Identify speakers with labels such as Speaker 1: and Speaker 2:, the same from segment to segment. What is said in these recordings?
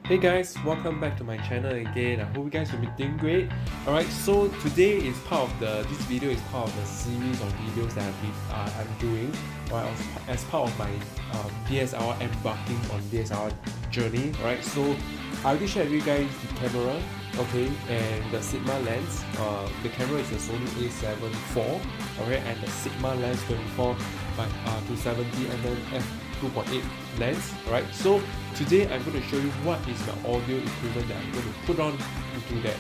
Speaker 1: Hey guys, welcome back to my channel again. I hope you guys will be doing great. Alright, so today is part of this video is part of the series of videos that I'm doing, right, as part of my DSLR embarking on DSLR journey. Alright, so I already shared with you guys the camera, okay, and the Sigma lens. The camera is a Sony A7 IV, alright, and the Sigma lens 24 by 270mm f2.8 lens. Alright, so today I'm going to show you what is the audio equipment that I'm going to put on into that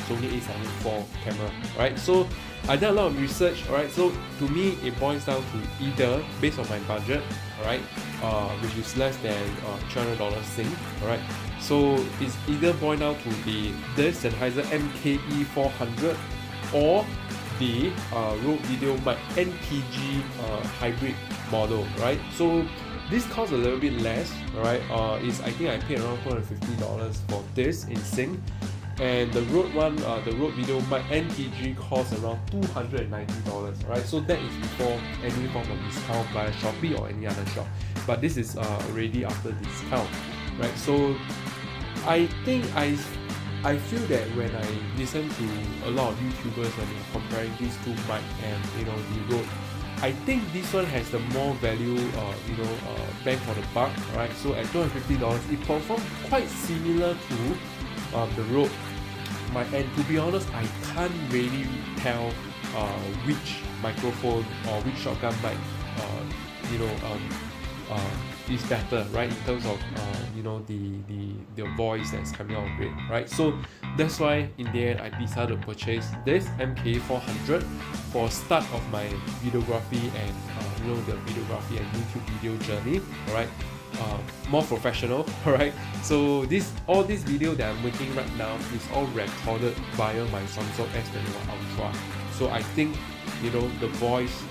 Speaker 1: Sony A7 IV camera. Alright, so I did a lot of research. Alright, so to me it boils down to either, based on my budget, alright, which is less than $200 Sing. Alright, so it's either boil down to this Sennheiser MKE 400 or the Rode Video Mic NPG hybrid model, right? So this costs a little bit less, right? I think I paid around $250 for this in Sing, and the Rode one, the Rode Video Mic NPG costs around $290, right? So that is before any form of discount via Shopee or any other shop, but this is already after discount, right? So I think I feel that when I listen to a lot of YouTubers and comparing these two mic and the Rode, I think this one has the more value, bang for the buck, right? So at $250, it performs quite similar to the Rode mic, and to be honest, I can't really tell which microphone or which shotgun mic, is better, right, in terms of the voice that's coming out of it, right? So that's why in the end I decided to purchase this MKE 400 for start of my videography and the videography and YouTube video journey. Alright, more professional. Alright, so all this video that I'm making right now is all recorded via my Samsung S21 Ultra. So I think the voice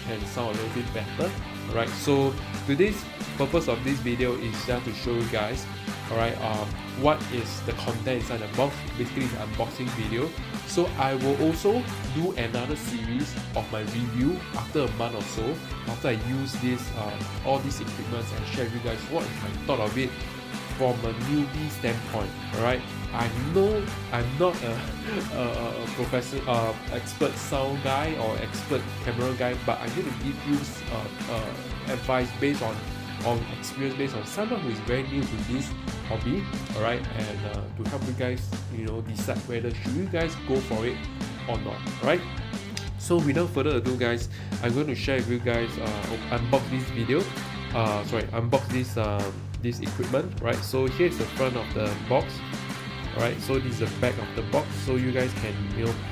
Speaker 1: can sound a little bit better. Alright, so today's purpose of this video is just to show you guys, alright, what is the content inside the box. Basically it's an unboxing video. So I will also do another series of my review after a month or so, after I use all these equipments, and share with you guys what is my thought of it from a newbie standpoint. Alright, I know I'm not a professor, expert sound guy or expert camera guy, but I'm going to give you advice based on experience, based on someone who is very new to this hobby. Alright, and to help you guys decide whether should you guys go for it or not. Alright, so without further ado guys, I'm going to share with you guys unbox this equipment. Right, so here's the front of the box. Alright, so this is the back of the box, so you guys can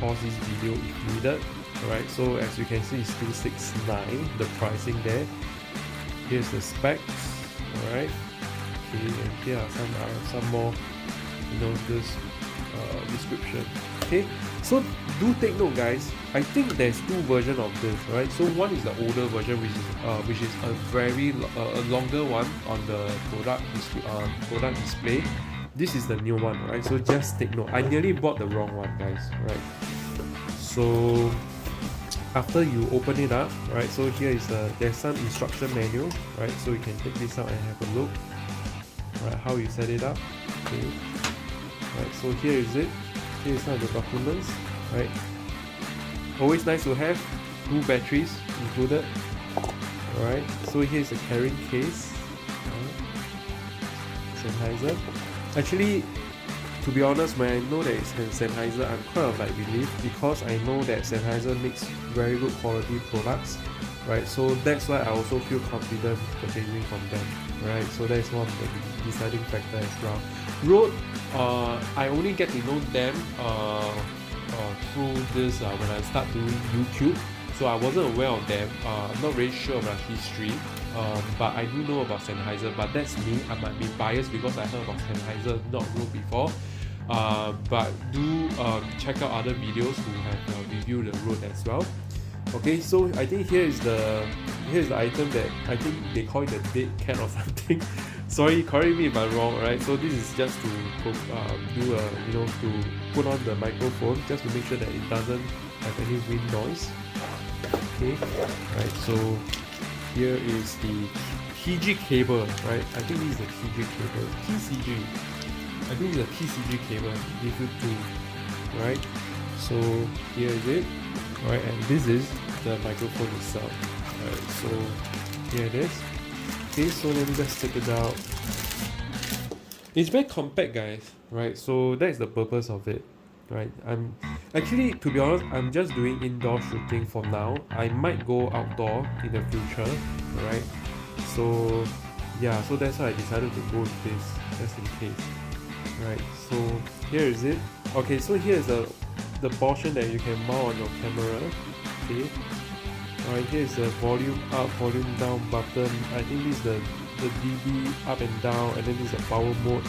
Speaker 1: pause this video if needed. Alright, so as you can see it's $269, the pricing there. Here's the specs. Alright, okay, and here are some more this description. Okay, so do take note guys, I think there's two versions of this, right? So one is the older version, which is a very longer one on the product display. This is the new one, right? So just take note, I nearly bought the wrong one guys, right? So after you open it up, right, so here is there's some instruction manual, right? So you can take this out and have a look, right, how you set it up. Okay, right, so here is it. Here is some of the documents, right? Always nice to have 2 batteries included. Alright, so here's a carrying case. Sennheiser. Actually, to be honest, when I know that it's Sennheiser, I'm kind of like relieved, because I know that Sennheiser makes very good quality products, right? So that's why I also feel confident purchasing from them, right? So that's one of the deciding factor as well. Rode, I only get to know them through this when I start doing YouTube, so I wasn't aware of them. I'm not really sure about history, but I do know about Sennheiser, but that's me. I might be biased because I heard about Sennheiser, not Rode before. But do check out other videos who have reviewed the Rode as well. Okay, so I think here's the item that I think they call it the dead cat or something. Sorry, correct me if I'm wrong. Right, so this is just to to put on the microphone, just to make sure that it doesn't have any wind noise. Okay, right, so here is the TG cable, right? I think this is a TG cable. TCG. I think it's a TCG cable. Give you two, right? So here is it, right? And this is the microphone itself, right? So here it is. Okay, so let me just take it out. It's very compact, guys, right? So that's the purpose of it, right? I'm actually, to be honest, I'm just doing indoor shooting for now. I might go outdoor in the future, right? So yeah, so that's why I decided to go with this, just in case, right? So here is it. Okay, so here is the portion that you can mount on your camera. Okay, alright, here is the volume up, volume down button. I think this is the dB up and down, and then this is the power mode.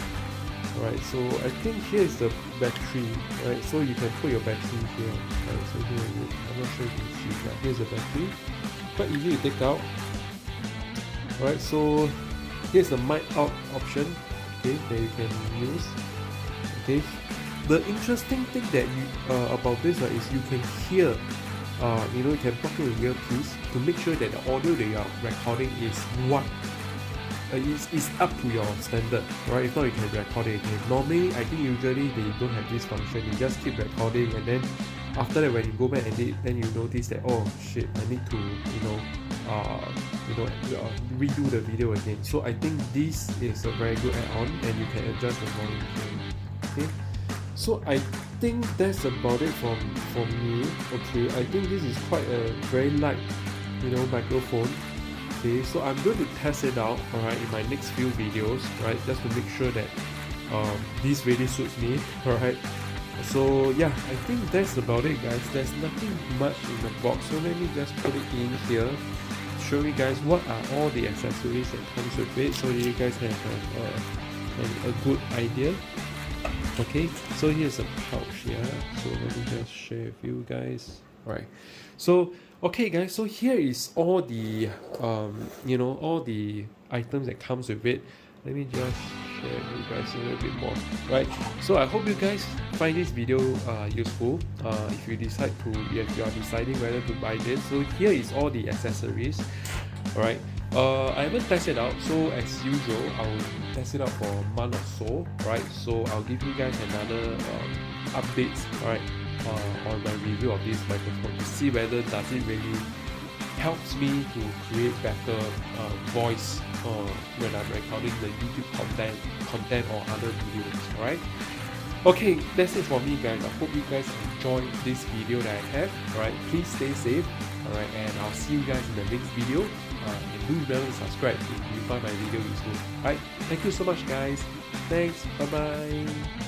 Speaker 1: Alright, so I think here is the battery, right? So you can put your battery here. Right, so here is it. I'm not sure if you can see that. Here's the battery. Quite easy to take out. Alright, so here's the mic out option, okay, that you can use. Okay, the interesting thing that you about this, right, is you can hear. You know, you can plug in your earpiece to make sure that the audio that you are recording is what is up to your standard, right? If not, you can record it again. Normally, I think usually they don't have this function. You just keep recording, and then after that, when you go back and edit, then you notice that, oh shit, I need to redo the video again. So I think this is a very good add-on, and you can adjust the volume here. Okay, so I think that's about it for me. Okay, I think this is quite a very light, microphone. Okay, so I'm going to test it out, alright, in my next few videos, right, just to make sure that this really suits me, alright. So yeah, I think that's about it, guys. There's nothing much in the box, so let me just put it in here, show you guys what are all the accessories that comes with it, so you guys have a good idea. Okay, so here's a pouch here, so let me just share with you guys. Alright, so okay guys, so here is all the all the items that comes with it. Let me just share with you guys a little bit more. Right, so I hope you guys find this video useful. If you are deciding whether to buy this, so here is all the accessories. Alright, I haven't tested it out, so as usual I will test it out for a month or so, right? So I'll give you guys another updates, alright, on my review of this microphone to see whether does it really helps me to create better voice when I'm recording the YouTube content or other videos. Alright, okay, that's it for me, guys. I hope you guys enjoyed this video that I have. Alright, please stay safe. Alright, and I'll see you guys in the next video. And do remember to subscribe if you find my video useful. Alright, thank you so much, guys. Thanks, bye bye.